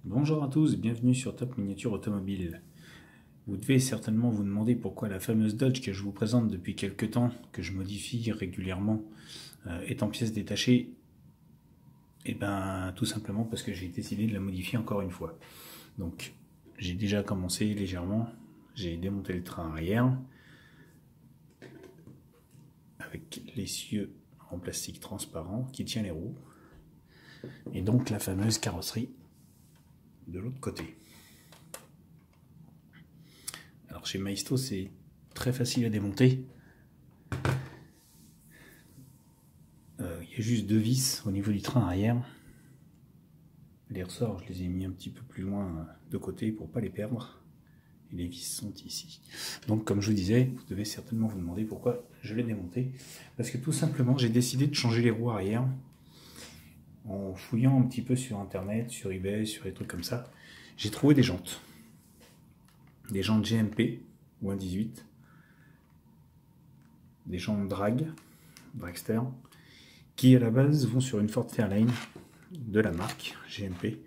Bonjour à tous, bienvenue sur Top Miniature Automobile. Vous devez certainement vous demander pourquoi la fameuse Dodge que je vous présente depuis quelques temps, que je modifie régulièrement, est en pièces détachées. Et bien tout simplement parce que j'ai décidé de la modifier encore une fois. Donc j'ai déjà commencé légèrement, j'ai démonté le train arrière avec l'essieu en plastique transparent qui tient les roues. Et donc la fameuse carrosserie de l'autre côté. Alors chez Maisto c'est très facile à démonter. Il y a juste deux vis au niveau du train arrière. Les ressorts je les ai mis un petit peu plus loin de côté pour ne pas les perdre. Et les vis sont ici. Donc comme je vous disais, vous devez certainement vous demander pourquoi je l'ai démonté. Parce que tout simplement j'ai décidé de changer les roues arrière. En fouillant un petit peu sur internet, sur eBay, sur des trucs comme ça, j'ai trouvé des jantes. Des jantes GMP ou 1.18. Des jantes Dragster, qui à la base vont sur une Ford Fairlane de la marque GMP.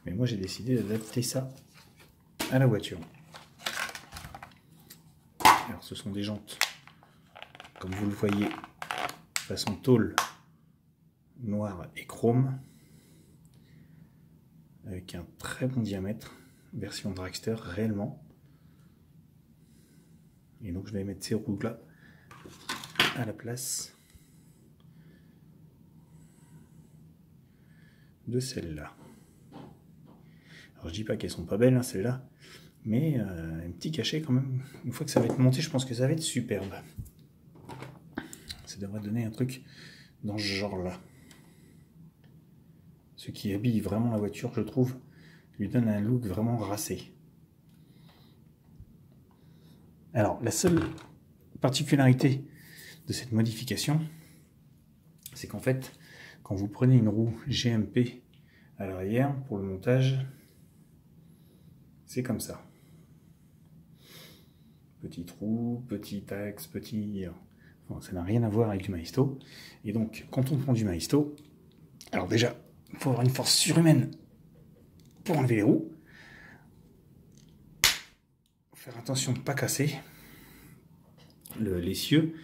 Mais moi j'ai décidé d'adapter ça à la voiture. Alors ce sont des jantes, comme vous le voyez, façon tôle, noir et chrome, avec un très bon diamètre, version Dragster réellement. Et donc je vais mettre ces roues là à la place de celles-là. Alors je dis pas qu'elles sont pas belles, hein, celles-là, mais un petit cachet quand même. Une fois que ça va être monté, je pense que ça va être superbe. Ça devrait donner un truc dans ce genre-là. Ce qui habille vraiment la voiture, je trouve, lui donne un look vraiment racé. Alors, la seule particularité de cette modification, c'est qu'en fait, quand vous prenez une roue GMP à l'arrière pour le montage, c'est comme ça. Petit trou, petit axe, petit... Enfin, ça n'a rien à voir avec du Maisto. Et donc, quand on prend du Maisto, alors déjà, il faut avoir une force surhumaine pour enlever les roues. Faire attention de ne pas casser l'essieu,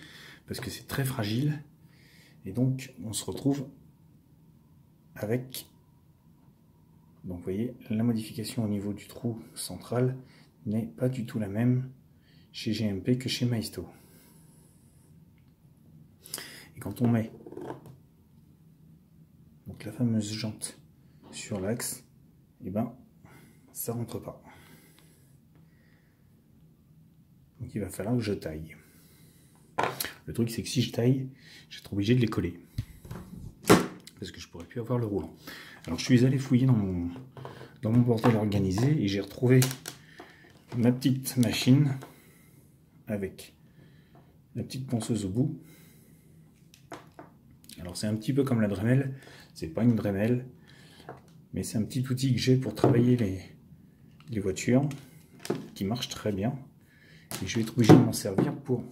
parce que c'est très fragile. Et donc, on se retrouve avec... Donc, vous voyez, la modification au niveau du trou central n'est pas du tout la même chez GMP que chez Maisto. Et quand on met donc la fameuse jante sur l'axe, et ben ça rentre pas. Donc il va falloir que je taille. Le truc c'est que si je taille, je vais être obligé de les coller. Parce que je pourrais plus avoir le roulant. Alors je suis allé fouiller dans mon bordel organisé et j'ai retrouvé ma petite machine avec la petite ponceuse au bout. Alors c'est un petit peu comme la Dremel, c'est pas une Dremel, mais c'est un petit outil que j'ai pour travailler les voitures, qui marche très bien. Et je vais être obligé de m'en servir pour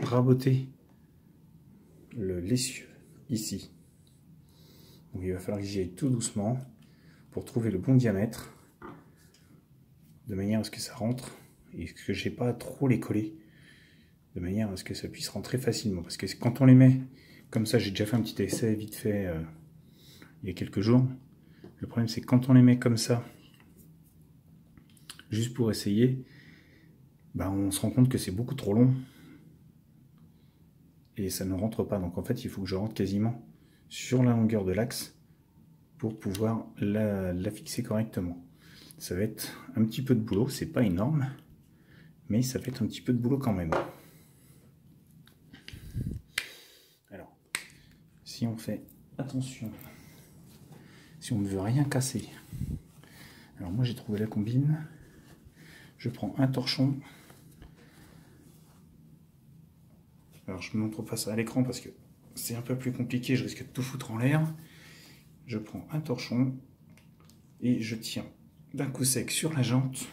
raboter l'essieu ici. Donc il va falloir que j'y aille tout doucement pour trouver le bon diamètre, de manière à ce que ça rentre et que j'ai pas trop les coller, de manière à ce que ça puisse rentrer facilement. Parce que quand on les met comme ça, j'ai déjà fait un petit essai vite fait il y a quelques jours. Le problème c'est que quand on les met comme ça, juste pour essayer, ben, on se rend compte que c'est beaucoup trop long et ça ne rentre pas. Donc en fait, il faut que je rentre quasiment sur la longueur de l'axe pour pouvoir la fixer correctement. Ça va être un petit peu de boulot, c'est pas énorme, mais ça fait un petit peu de boulot quand même. Alors, si on fait attention, si on ne veut rien casser, alors moi j'ai trouvé la combine, je prends un torchon. Alors je me montre pas ça à l'écran parce que c'est un peu plus compliqué, je risque de tout foutre en l'air. Je prends un torchon et je tiens d'un coup sec sur la jante.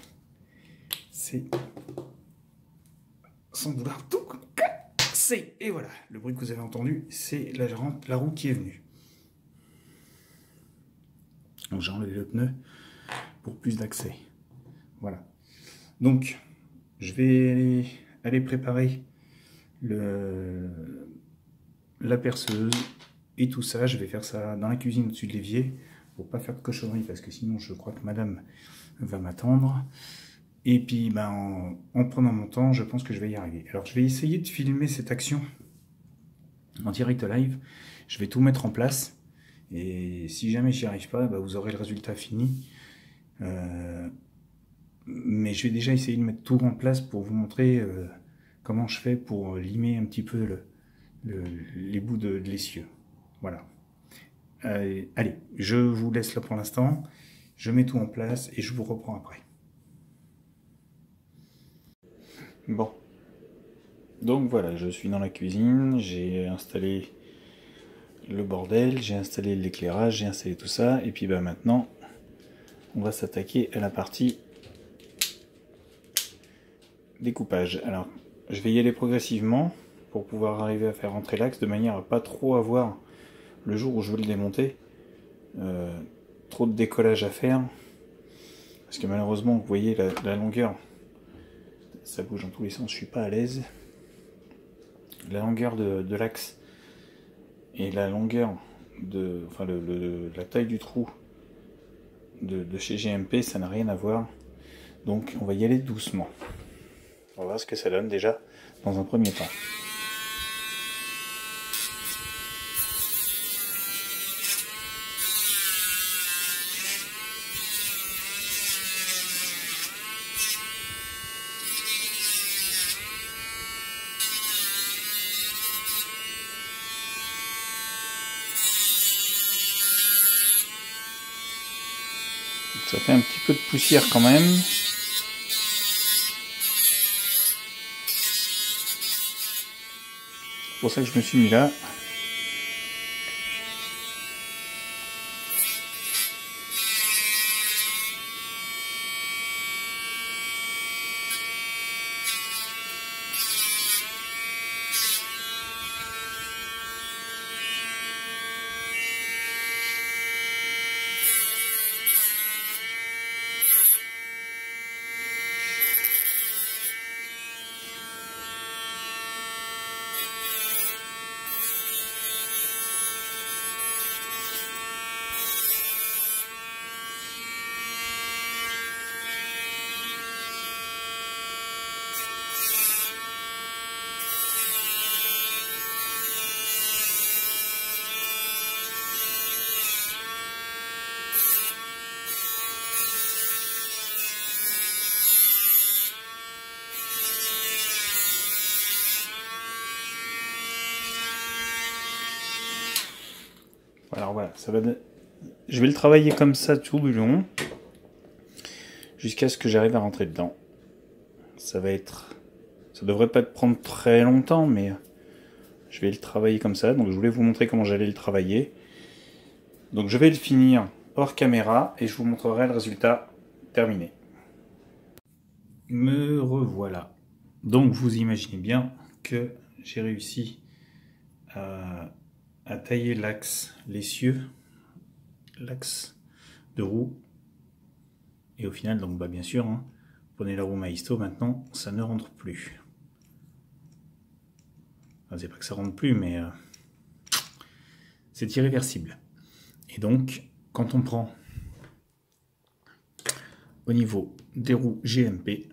C'est sans vouloir tout casser. Et voilà, le bruit que vous avez entendu, c'est la roue qui est venue. Donc j'ai enlevé le pneu pour plus d'accès. Voilà. Donc, je vais aller préparer la perceuse et tout ça. Je vais faire ça dans la cuisine au-dessus de l'évier pour pas faire de cochonnerie parce que sinon je crois que madame va m'attendre. Et puis ben, en prenant mon temps, je pense que je vais y arriver. Alors je vais essayer de filmer cette action en direct live. Je vais tout mettre en place. Et si jamais j'y arrive pas, ben, vous aurez le résultat fini. Mais je vais déjà essayer de mettre tout en place pour vous montrer comment je fais pour limer un petit peu les bouts de l'essieu. Voilà. Allez, je vous laisse là pour l'instant. Je mets tout en place et je vous reprends après. Bon. Donc voilà, je suis dans la cuisine. J'ai installé le bordel, j'ai installé l'éclairage, j'ai installé tout ça. Et puis bah, maintenant, on va s'attaquer à la partie découpage. Alors, je vais y aller progressivement pour pouvoir arriver à faire rentrer l'axe de manière à pas trop avoir, le jour où je veux le démonter, trop de décollage à faire. Parce que malheureusement, vous voyez la longueur, ça bouge dans tous les sens, je suis pas à l'aise. La longueur de l'axe et la longueur enfin la taille du trou de chez GMP, ça n'a rien à voir. Donc on va y aller doucement. On va voir ce que ça donne déjà dans un premier temps. Ça fait un petit peu de poussière quand même. C'est pour ça que je me suis mis là. Alors voilà, je vais le travailler comme ça tout le long, jusqu'à ce que j'arrive à rentrer dedans. Ça devrait pas prendre très longtemps, mais je vais le travailler comme ça. Donc je voulais vous montrer comment j'allais le travailler. Donc je vais le finir hors caméra et je vous montrerai le résultat terminé. Me revoilà. Donc vous imaginez bien que j'ai réussi à tailler l'axe, l'essieu, l'axe de roue. Et au final, donc bah bien sûr, hein, prenez la roue Maisto, maintenant ça ne rentre plus. Enfin, c'est pas que ça rentre plus, mais c'est irréversible. Et donc, quand on prend au niveau des roues GMP,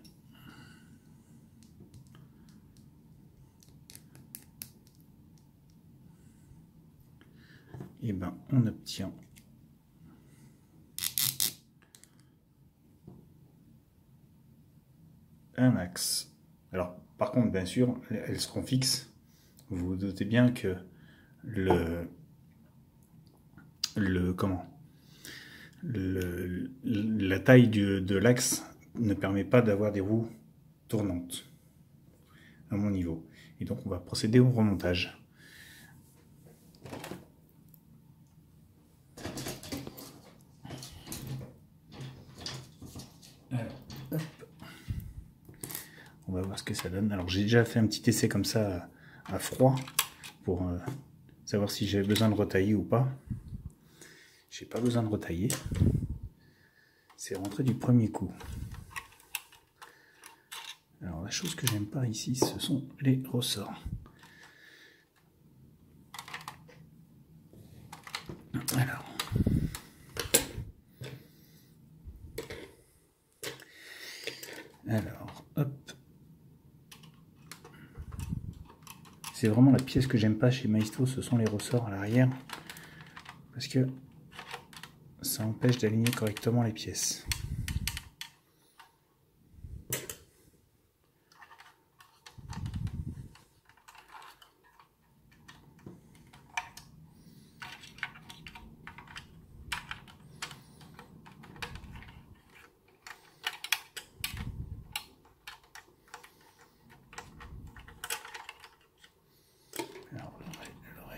et ben on obtient un axe. Alors par contre bien sûr elles seront fixes. Vous vous doutez bien que la taille de l'axe ne permet pas d'avoir des roues tournantes à mon niveau. Et donc on va procéder au remontage. On va voir ce que ça donne. Alors j'ai déjà fait un petit essai comme ça à froid pour savoir si j'avais besoin de retailler ou pas. J'ai pas besoin de retailler. c'est rentré du premier coup. Alors la chose que j'aime pas ici, ce sont les ressorts. Alors, hop. C'est vraiment la pièce que j'aime pas chez Maisto, ce sont les ressorts à l'arrière. Parce que ça empêche d'aligner correctement les pièces.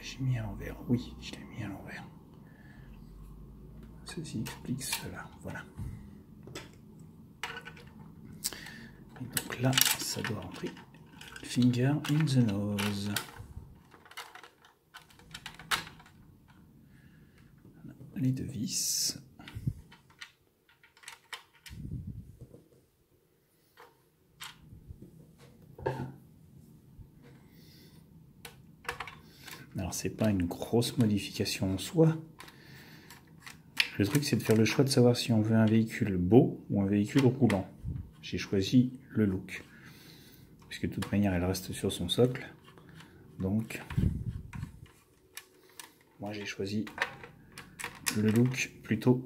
J'ai mis à l'envers, oui, je l'ai mis à l'envers. Ceci explique cela, voilà. Et donc là, ça doit rentrer. Finger in the nose. Les deux vis. Alors c'est pas une grosse modification en soi. Le truc c'est de faire le choix de savoir si on veut un véhicule beau ou un véhicule roulant. J'ai choisi le look. Puisque de toute manière elle reste sur son socle. Donc moi j'ai choisi le look plutôt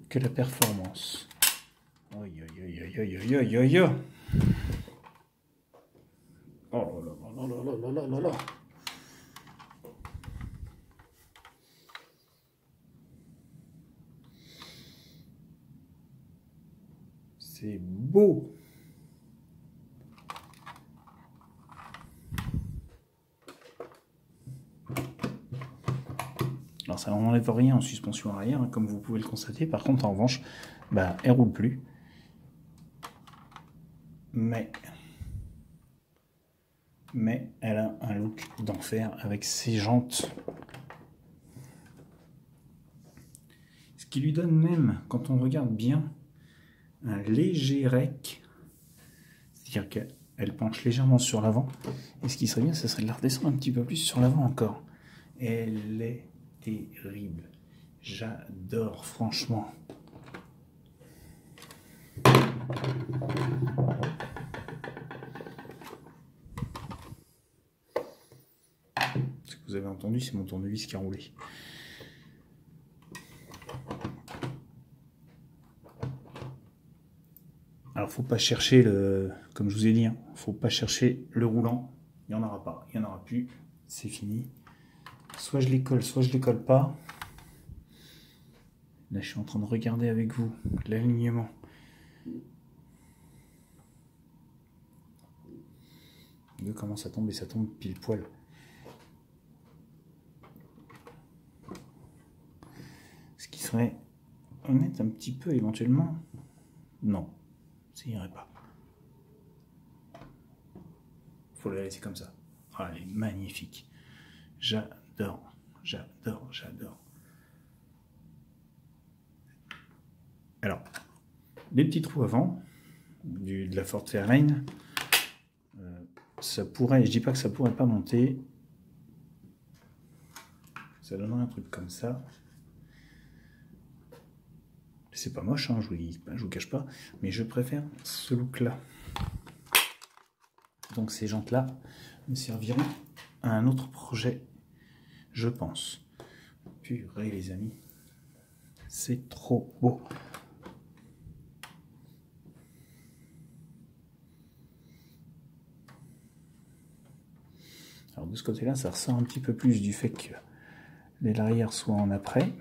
que la performance. Aïe aïe aïe aïe aïe aïe aïe aïe. Oh là là là là là là là là. C'est beau. Alors ça n'enlève rien en suspension arrière, hein, comme vous pouvez le constater. Par contre, en revanche, bah, elle roule plus. Mais elle a un look d'enfer avec ses jantes. Ce qui lui donne même, quand on regarde bien, un léger rec. C'est-à-dire qu'elle penche légèrement sur l'avant. Et ce qui serait bien, ce serait de la redescendre un petit peu plus sur l'avant encore. Elle est terrible. J'adore, franchement. Ce que vous avez entendu, c'est mon tournevis qui a roulé. Alors, faut pas chercher le, comme je vous ai dit, hein, faut pas chercher le roulant. Il n'y en aura pas, il n'y en aura plus. C'est fini. Soit je les colle, soit je les colle pas. Là, je suis en train de regarder avec vous l'alignement. Vous comment ça tombe et ça tombe pile poil. Ce qui serait honnête un petit peu éventuellement. Non, ça irait pas. Faut la laisser comme ça. Ah, elle est magnifique. J'adore, j'adore, j'adore. Alors, les petits trous avant de la Ford Fairlane, ça pourrait, je dis pas que ça pourrait pas monter. Ça donnerait un truc comme ça. C'est pas moche, hein, je vous cache pas, mais je préfère ce look-là. Donc ces jantes-là me serviront à un autre projet, je pense. Purée les amis, c'est trop beau. Alors de ce côté-là, ça ressort un petit peu plus du fait que les l'arrière soient en après.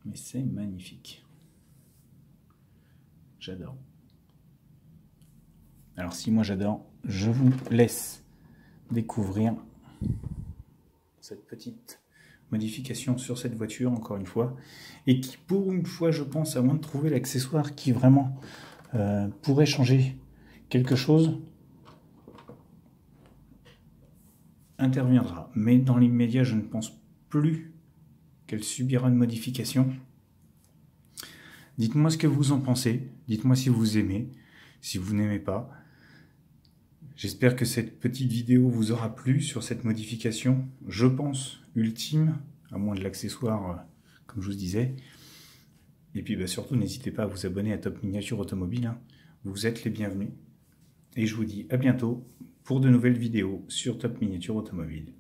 Mais c'est magnifique. J'adore. Alors si moi j'adore, je vous laisse découvrir cette petite modification sur cette voiture, encore une fois. Et qui pour une fois, je pense, à moins de trouver l'accessoire qui vraiment pourrait changer quelque chose, interviendra. Mais dans l'immédiat, je ne pense plu, qu'elle subira une modification. Dites-moi ce que vous en pensez, dites-moi si vous aimez, si vous n'aimez pas. J'espère que cette petite vidéo vous aura plu sur cette modification, je pense, ultime, à moins de l'accessoire, comme je vous disais. Et puis surtout, n'hésitez pas à vous abonner à Top Miniature Automobile, hein. Vous êtes les bienvenus. Et je vous dis à bientôt pour de nouvelles vidéos sur Top Miniature Automobile.